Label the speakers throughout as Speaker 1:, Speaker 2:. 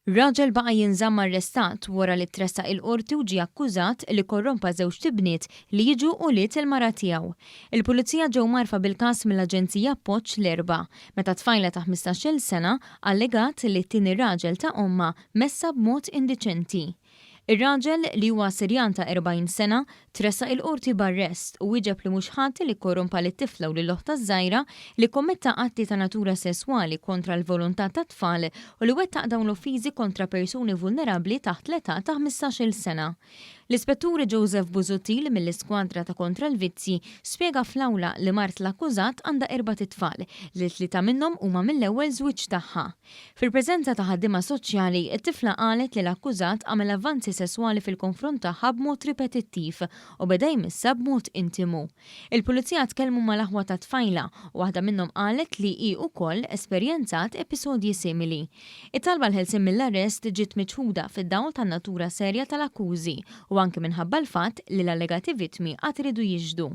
Speaker 1: Raġel baqa' jinżamm arrestat wara li tressaq il-qorti u ġie akkużat li korrompa żewġ tibniet li jiġu uliet il-mara tiegħu. Il-pulizija ġew marfa bil-każ mill-Aġenzija Appoġġ l-Erba' meta tfajla ta' 15-il sena allegat li t-tieni raġel ta' omma messa b'mod indiċenti. Ir-raġel li huwa Sirjan ta' 40 sena tressaq il-qorti b'arrest u wieġeb li mhux ħati li korrompa lit-tifla u lill-oħta żgħira li kommetta atti ta' natura sesswali kontra l-volontà tat-tfal u li wettaq dawn l-offiżi kontra persuni vulnerabbli taħt l-età ta' 15-il sena. L-Ispetturi Joseph Busuttil mill-Iskwadra ta' kontra l-Vizzi spjega fl-awla li mart l-akkużat għandha 4 tfal li 3 minnhom huma mill-ewwel żwieġ tagħha. Fil-preżenza ta' ħaddiema soċjali, it-tifla qalet li l-akkużat għamel avvanzi sesswali fil-konfront tagħha b'mod ripetittiv u beda jmissa b'mod intimu. Il-pulizija tkellmu mal-aħwa ta' tfajla u waħda minnhom qalet li hi wkoll esperjenzat episodji simili. It-talba l-ħelsien mill-arrest ġiet miċħuda fid-dawl tan-natura serja tal-akkużi u anke minħabba l-fatt li l-allegati vittmi qatt iridu jiġdu.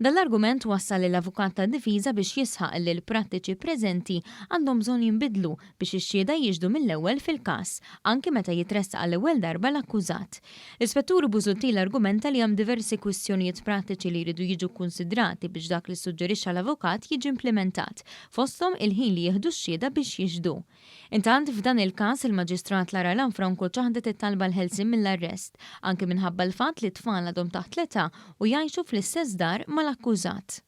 Speaker 1: Dan l-argument wassal lill-avukat tad-difiża biex jisħaq li l-prattiċi preżenti għandhom bżonn jinbidlu biex ix-xhieda jiġdu mill-ewwel fil-każ, anke meta jitressaq għall-ewwel darba l-akkużat. L-Ispettur Busuttil argumenta li hemm diversi kwistjonijiet prattiċi li jridu jiġu kkunsidrati biex dak li suġġerixxa l-avukat jiġi implementat, fosthom il-ħin li jieħdu x-xhieda biex jiġdu. Intant f'dan il-każ il-Maġistrat Lara Lanfranco ċaħdet it-talba l-ħelsien mill-arrest, anke minħabba l-fatt li t-tfal għadhom taħt l-età u jgħixu fl-istess dar mal-akkużat.